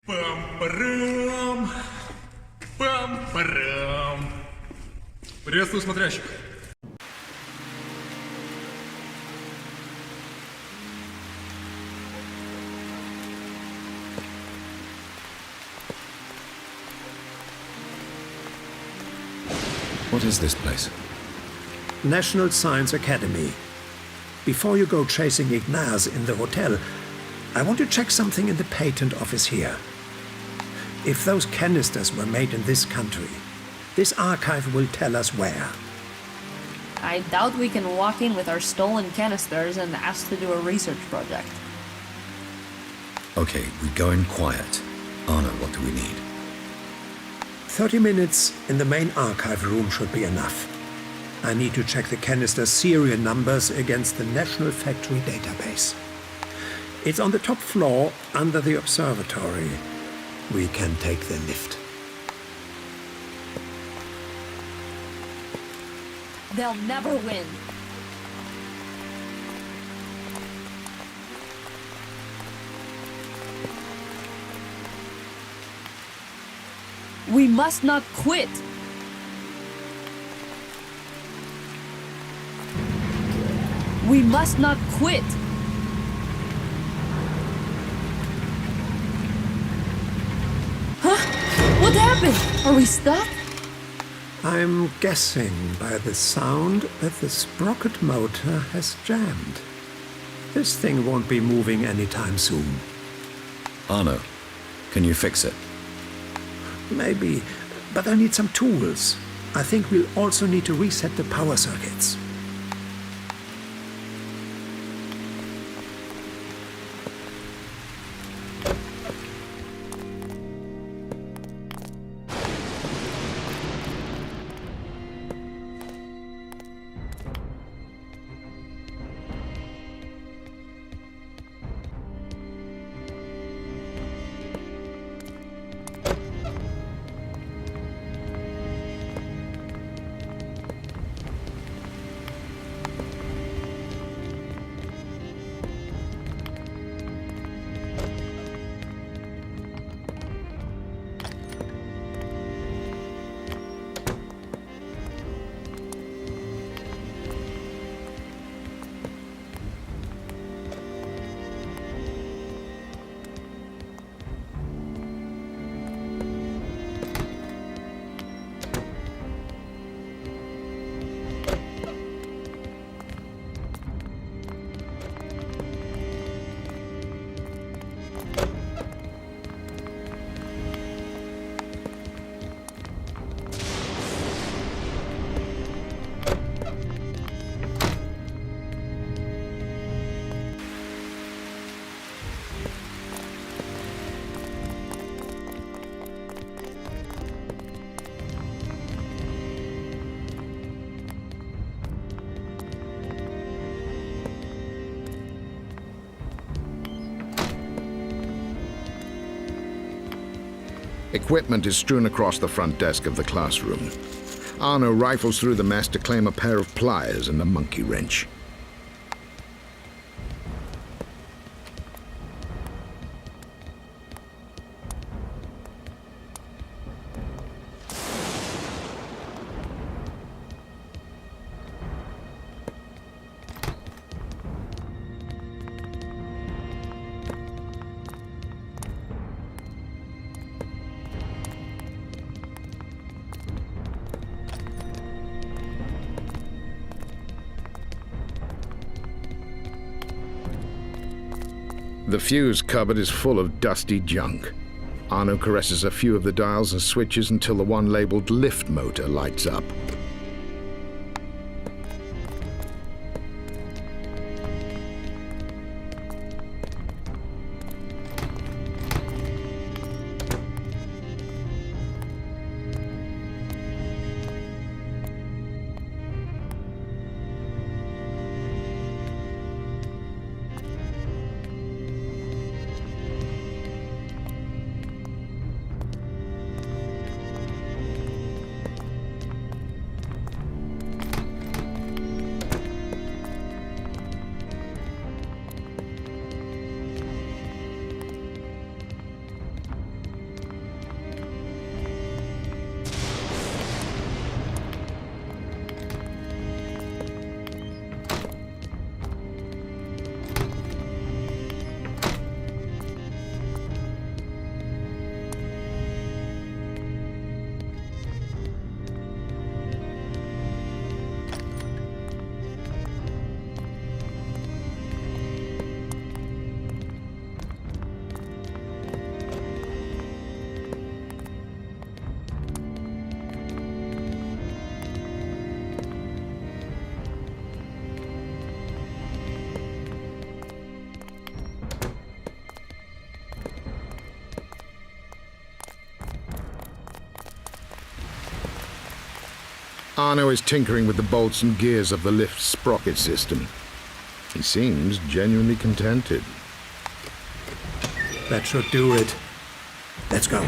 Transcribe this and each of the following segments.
Пам-парам! Пам-парам! Приветствую смотрящих! What is this place? National Science Academy. Before you go chasing Ignaz in the hotel, I want to check something in the patent office here. If those canisters were made in this country, this archive will tell us where. I doubt we can walk in with our stolen canisters and ask to do a research project. Okay, we go in quiet. Anna, what do we need? 30 minutes in the main archive room should be enough. I need to check the canister serial numbers against the National Factory database. It's on the top floor under the observatory. We can take the lift. They'll never win. We must not quit. We must not quit. What happened? Are we stuck? I'm guessing by the sound that the sprocket motor has jammed. This thing won't be moving anytime soon. Arno, can you fix it? Maybe, but I need some tools. I think we'll also need to reset the power circuits. Equipment is strewn across the front desk of the classroom. Arno rifles through the mess to claim a pair of pliers and a monkey wrench. The fuse cupboard is full of dusty junk. Arno caresses a few of the dials and switches until the one labeled lift motor lights up. Arno is tinkering with the bolts and gears of the lift's sprocket system. He seems genuinely contented. That should do it. Let's go.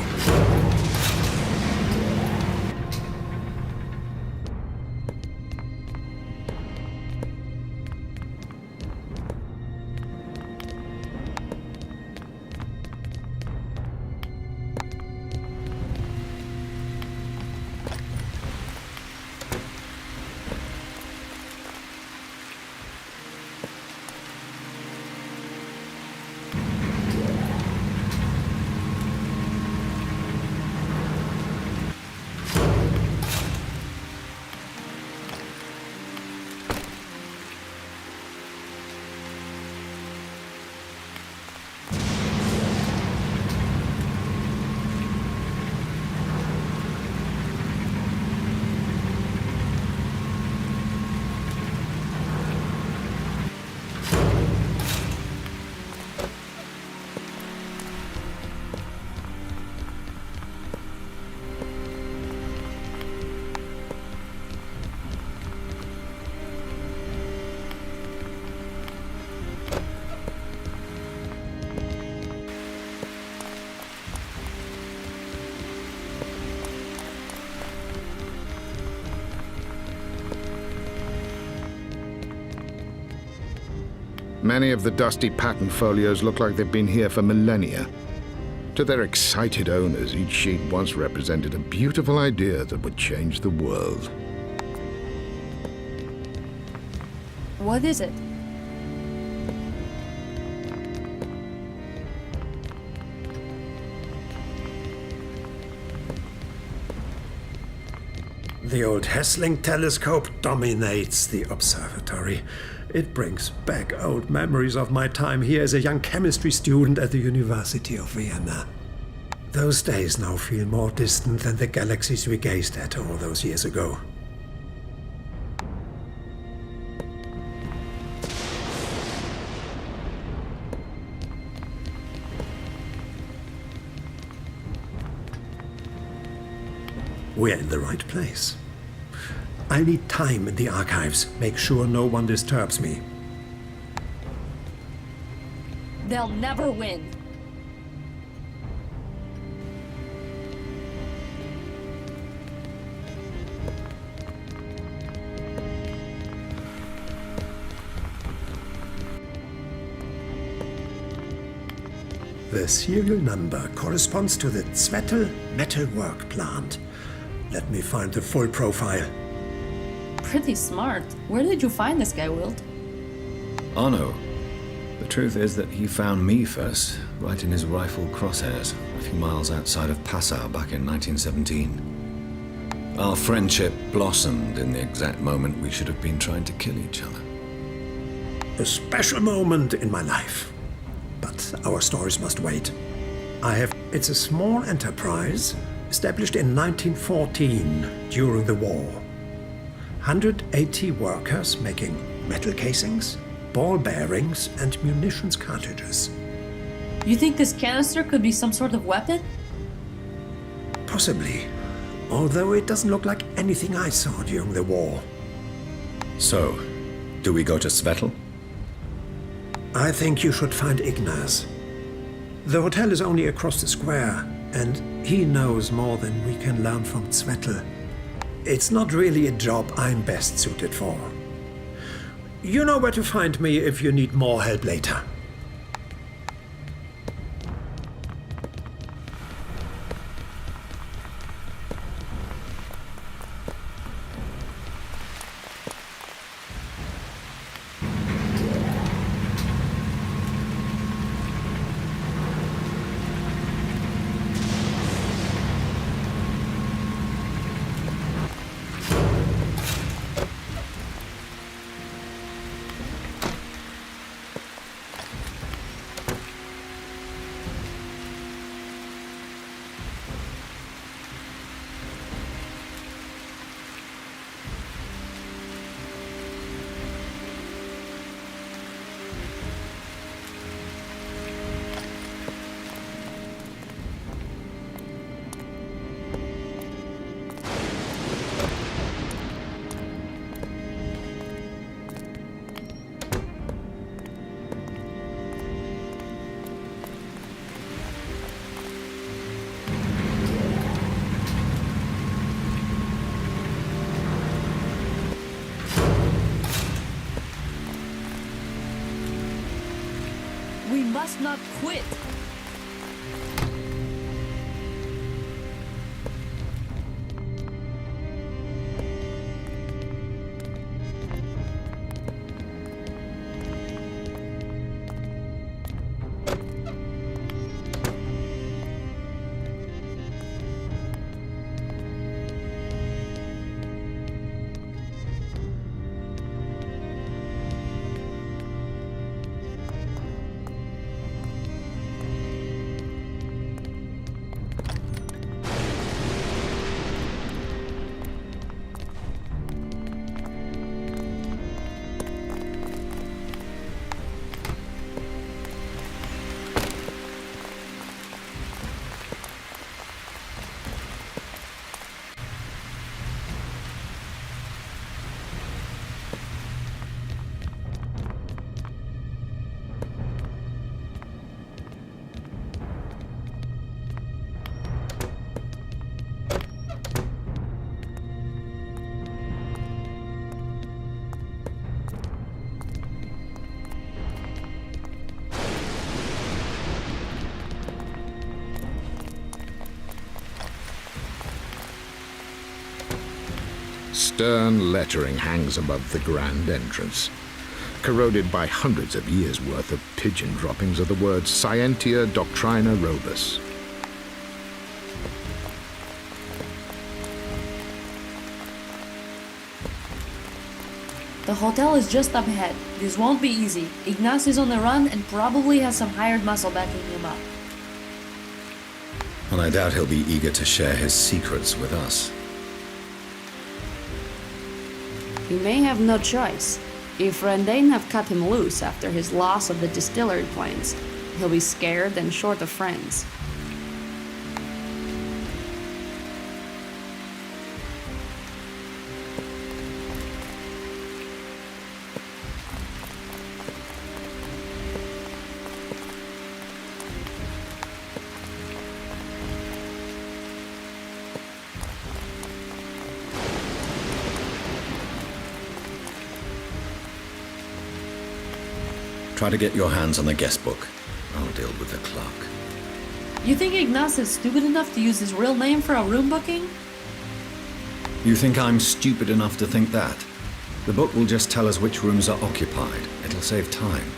Many of the dusty pattern folios look like they've been here for millennia. To their excited owners, each sheet once represented a beautiful idea that would change the world. What is it? The old Hessling telescope dominates the observatory. It brings back old memories of my time here as a young chemistry student at the University of Vienna. Those days now feel more distant than the galaxies we gazed at all those years ago. We're in the right place. I need time in the archives. Make sure no one disturbs me. They'll never win. The serial number corresponds to the Zwettl metalwork plant. Let me find the full profile. Pretty smart. Where did you find this guy, Wilt? Arno. The truth is that he found me first, right in his rifle crosshairs, a few miles outside of Passau back in 1917. Our friendship blossomed in the exact moment we should have been trying to kill each other. A special moment in my life. But our stories must wait. It's a small enterprise established in 1914 during the war. 180 workers making metal casings, ball bearings, and munitions cartridges. You think this canister could be some sort of weapon? Possibly, although it doesn't look like anything I saw during the war. So, do we go to Svettl? I think you should find Ignaz. The hotel is only across the square, and he knows more than we can learn from Zwettl. It's not really a job I'm best suited for. You know where to find me if you need more help later. must not quit. Stern lettering hangs above the grand entrance. Corroded by hundreds of years' worth of pigeon droppings are the words Scientia Doctrina Robus. The hotel is just up ahead. This won't be easy. Ignace is on the run and probably has some hired muscle backing him up. And I doubt he'll be eager to share his secrets with us. He may have no choice. If Rendane have cut him loose after his loss of the distillery plains, he'll be scared and short of friends. Try to get your hands on the guest book. I'll deal with the clerk. You think Ignace is stupid enough to use his real name for a room booking? You think I'm stupid enough to think that? The book will just tell us which rooms are occupied. It'll save time.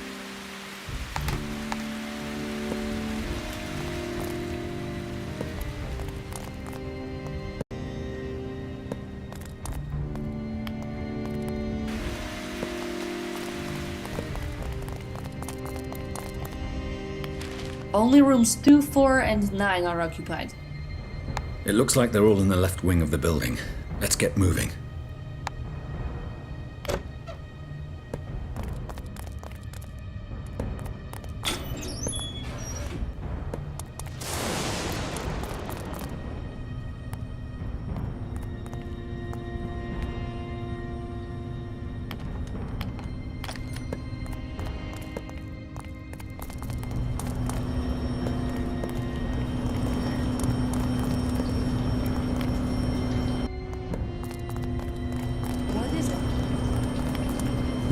Only rooms 2, 4, and 9 are occupied. It looks like they're all in the left wing of the building. Let's get moving.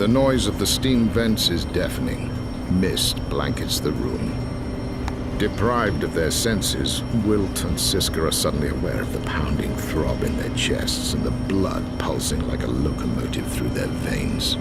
The noise of the steam vents is deafening. Mist blankets the room. Deprived of their senses, Wilt and Siska are suddenly aware of the pounding throb in their chests and the blood pulsing like a locomotive through their veins.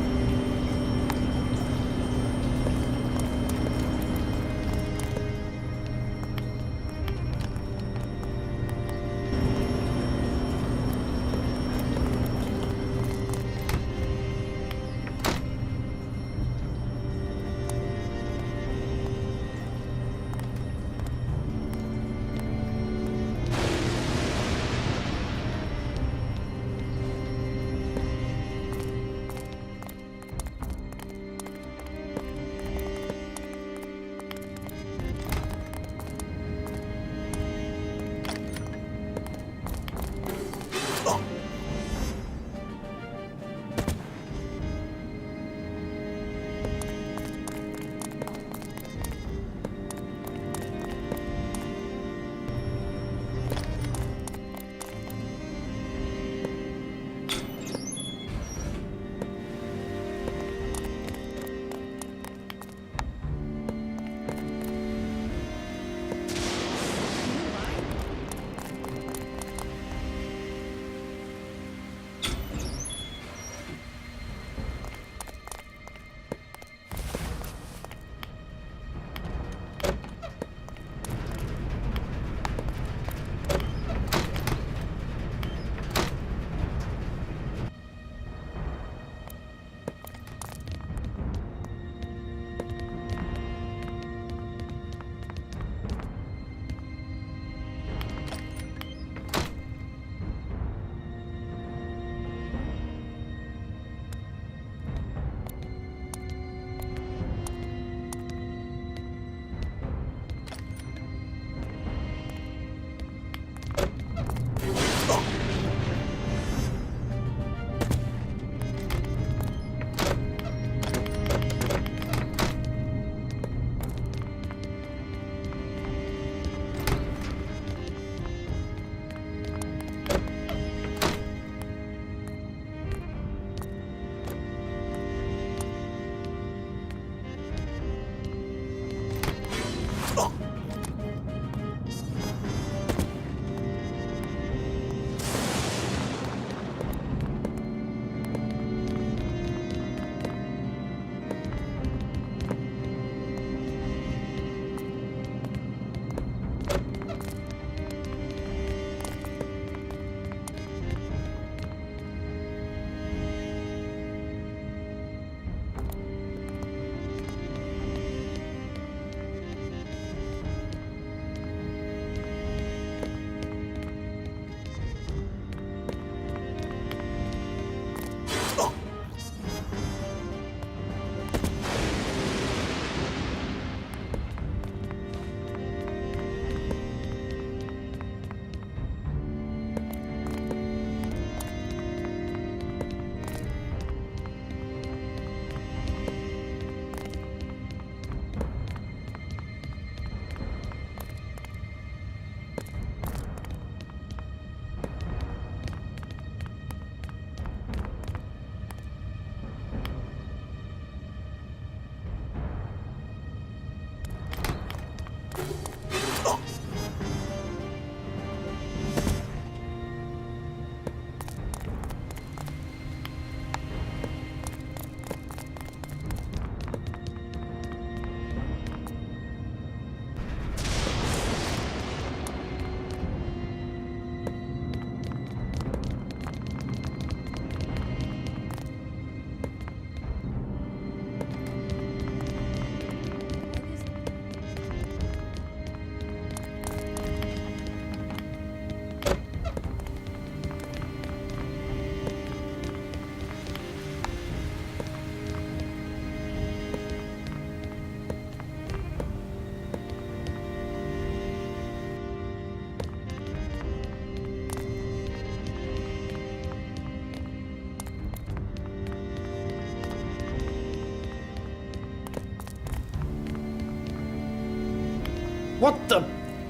What the?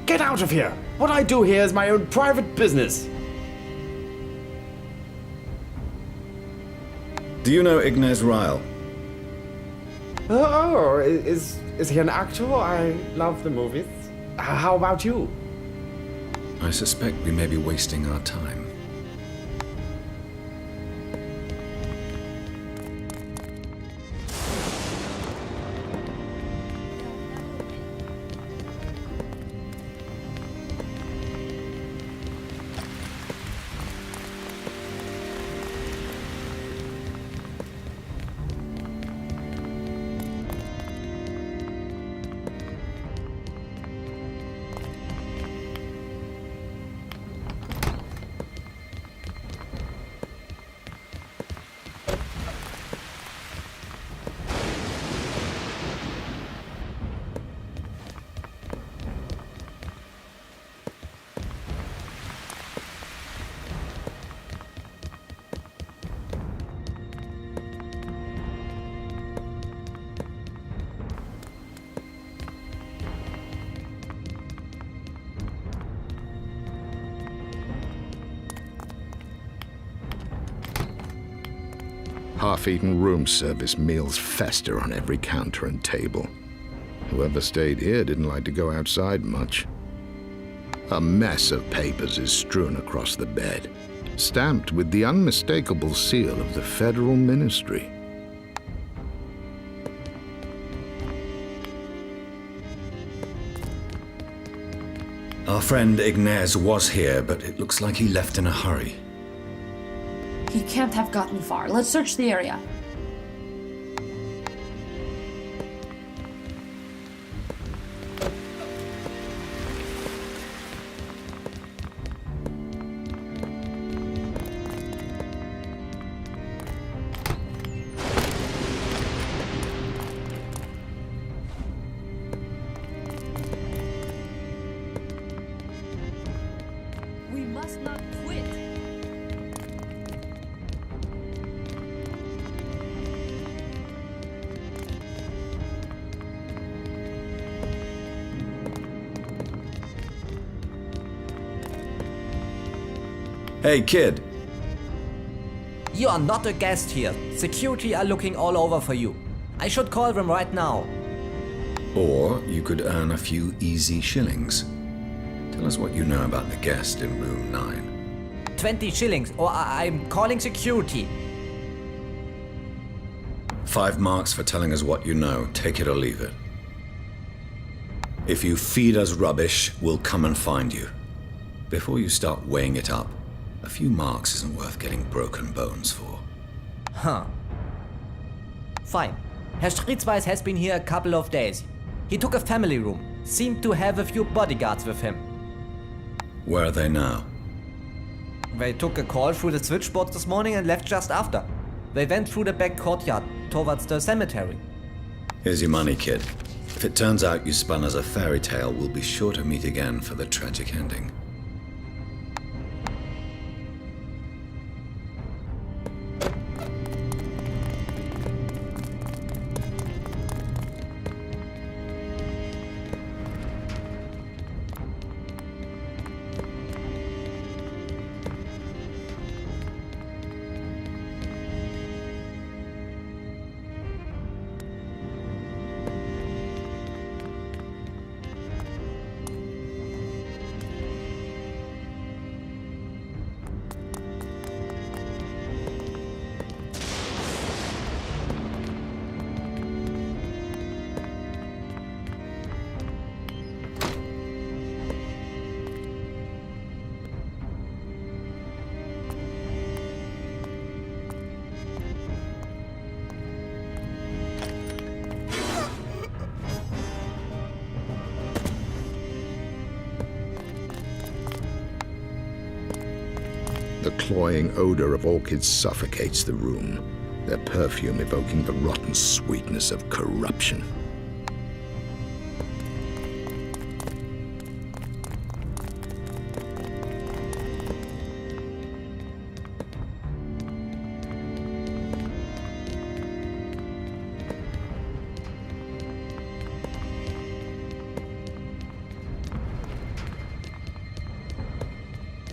Get out of here! What I do here is my own private business. Do you know Ignaz Ryle? Oh, is he an actor? I love the movies. How about you? I suspect we may be wasting our time. Half-eaten room service meals fester on every counter and table. Whoever stayed here didn't like to go outside much. A mess of papers is strewn across the bed, stamped with the unmistakable seal of the federal ministry. Our friend Ignaz was here, but it looks like he left in a hurry. He can't have gotten far. Let's search the area. We must not quit. Hey, kid. You are not a guest here. Security are looking all over for you. I should call them right now. Or you could earn a few easy shillings. Tell us what you know about the guest in room 9. 20 shillings or I'm calling security. 5 marks for telling us what you know. Take it or leave it. If you feed us rubbish, we'll come and find you. Before you start weighing it up, a few marks isn't worth getting broken bones for. Huh. Fine. Herr Stritzweiss has been here a couple of days. He took a family room. Seemed to have a few bodyguards with him. Where are they now? They took a call through the switchboard this morning and left just after. They went through the back courtyard towards the cemetery. Here's your money, kid. If it turns out you spun us a fairy tale, we'll be sure to meet again for the tragic ending. The cloying odor of orchids suffocates the room, their perfume evoking the rotten sweetness of corruption.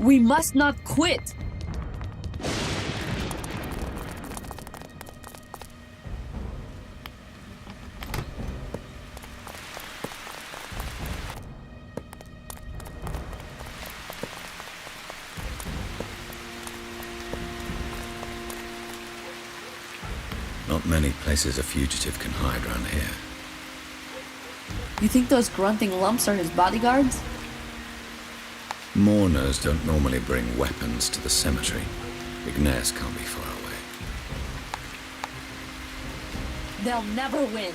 We must not quit! Not many places a fugitive can hide around here. You think those grunting lumps are his bodyguards? Mourners don't normally bring weapons to the cemetery. Ignace can't be far away. They'll never win.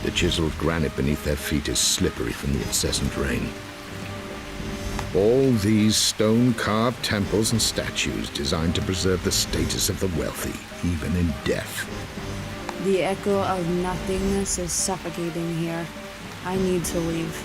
The chiseled granite beneath their feet is slippery from the incessant rain. All these stone-carved temples and statues designed to preserve the status of the wealthy, even in death. The echo of nothingness is suffocating here. I need to leave.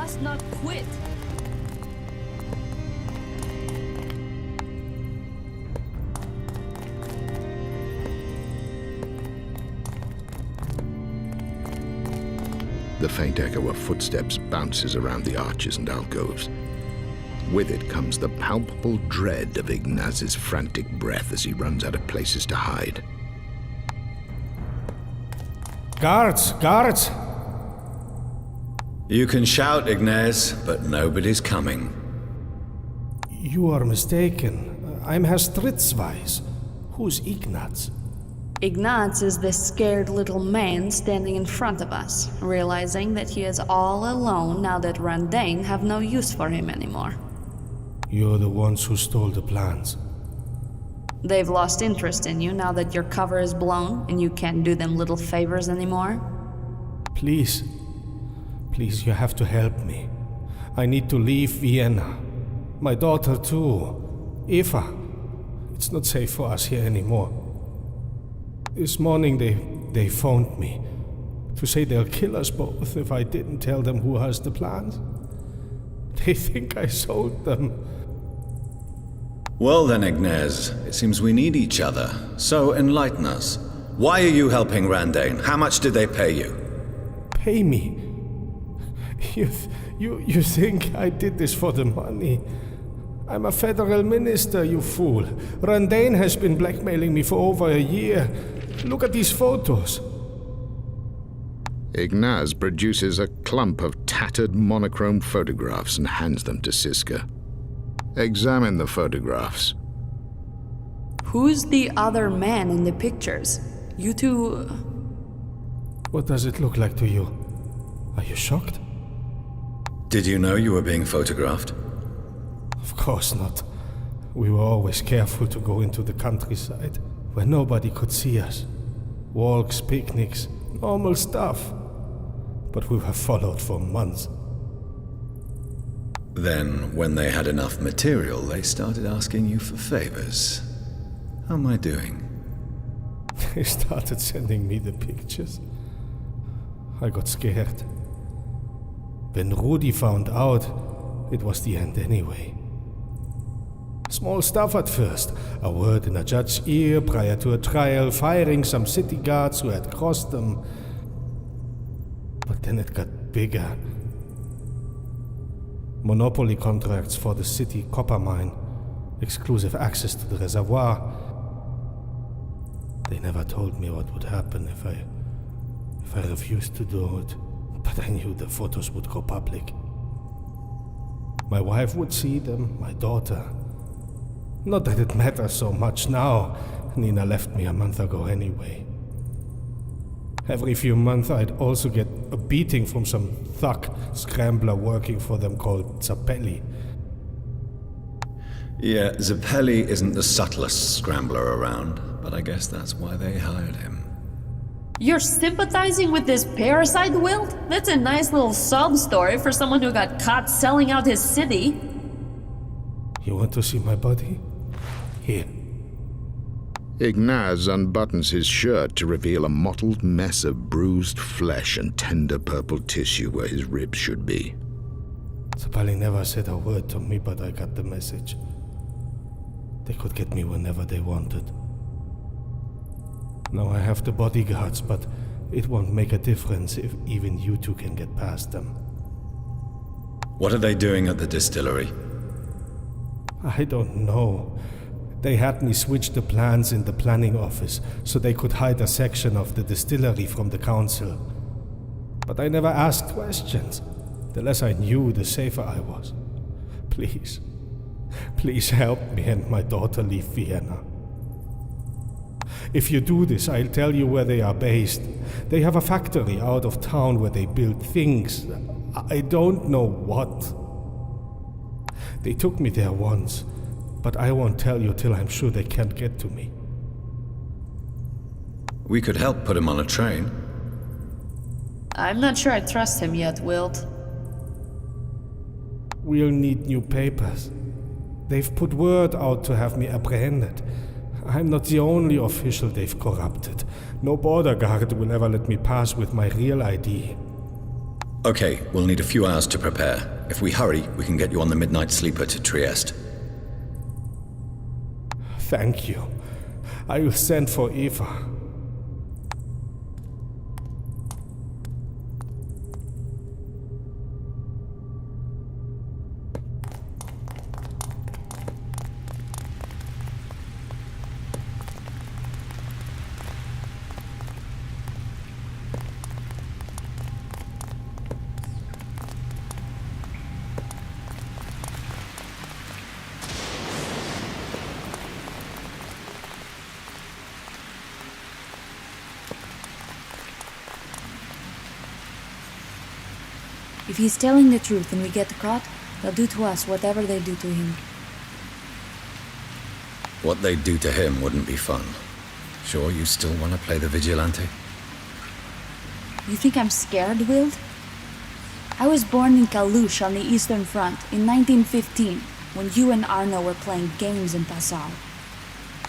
must not quit. The faint echo of footsteps bounces around the arches and alcoves. With it comes the palpable dread of Ignaz's frantic breath as he runs out of places to hide. Guards! Guards! You can shout, Ignaz, but nobody's coming. You are mistaken. I'm Herr Stritzweis. Who's Ignaz? Ignaz is this scared little man standing in front of us, realizing that he is all alone now that Randane have no use for him anymore. You're the ones who stole the plans. They've lost interest in you now that your cover is blown and you can't do them little favors anymore. Please. Please, you have to help me. I need to leave Vienna. My daughter too. Eva. It's not safe for us here anymore. This morning they phoned me to say they'll kill us both if I didn't tell them who has the plans. They think I sold them. Well then, Ignaz, it seems we need each other. So enlighten us. Why are you helping Randane? How much did they pay you? Pay me? You think I did this for the money? I'm a federal minister, you fool. Randane has been blackmailing me for over a year. Look at these photos. Ignaz produces a clump of tattered monochrome photographs and hands them to Siska. Examine the photographs. Who's the other man in the pictures? You two... What does it look like to you? Are you shocked? Did you know you were being photographed? Of course not. We were always careful to go into the countryside, where nobody could see us. Walks, picnics, normal stuff. But we were followed for months. Then, when they had enough material, they started asking you for favors. How am I doing? They started sending me the pictures. I got scared. When Rudi found out, it was the end anyway. Small stuff at first. A word in a judge's ear prior to a trial, firing some city guards who had crossed them. But then it got bigger. Monopoly contracts for the city copper mine. Exclusive access to the reservoir. They never told me what would happen if I refused to do it. But I knew the photos would go public. My wife would see them, my daughter. Not that it matters so much now. Nina left me a month ago anyway. Every few months I'd also get a beating from some thug scrambler working for them called Zappelli. Yeah, Zappelli isn't the subtlest scrambler around, but I guess that's why they hired him. You're sympathizing with this parasite, Wilt? That's a nice little sob story for someone who got caught selling out his city. You want to see my body? Here. Ignaz unbuttons his shirt to reveal a mottled mess of bruised flesh and tender purple tissue where his ribs should be. Zappelli never said a word to me, but I got the message. They could get me whenever they wanted. Now I have the bodyguards, but it won't make a difference if even you two can get past them. What are they doing at the distillery? I don't know. They had me switch the plans in the planning office so they could hide a section of the distillery from the council. But I never asked questions. The less I knew, the safer I was. Please, please help me and my daughter leave Vienna. If you do this, I'll tell you where they are based. They have a factory out of town where they build things. I don't know what. They took me there once, but I won't tell you till I'm sure they can't get to me. We could help put him on a train. I'm not sure I trust him yet, Wilt. We'll need new papers. They've put word out to have me apprehended. I'm not the only official they've corrupted. No border guard will ever let me pass with my real ID. Okay, we'll need a few hours to prepare. If we hurry, we can get you on the midnight sleeper to Trieste. Thank you. I will send for Eva. If he's telling the truth and we get caught, they'll do to us whatever they do to him. What they'd do to him wouldn't be fun. Sure you still want to play the vigilante? You think I'm scared, Wild? I was born in Kalush on the Eastern Front in 1915, when you and Arno were playing games in Passau.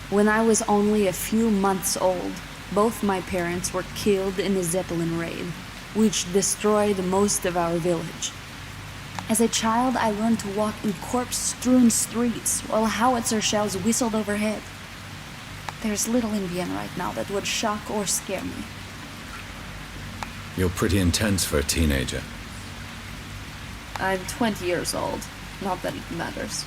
When I was only a few months old, both my parents were killed in a Zeppelin raid, which destroyed most of our village. As a child, I learned to walk in corpse-strewn streets while howitzer shells whistled overhead. There's little in Vienna right now that would shock or scare me. You're pretty intense for a teenager. I'm 20 years old. Not that it matters.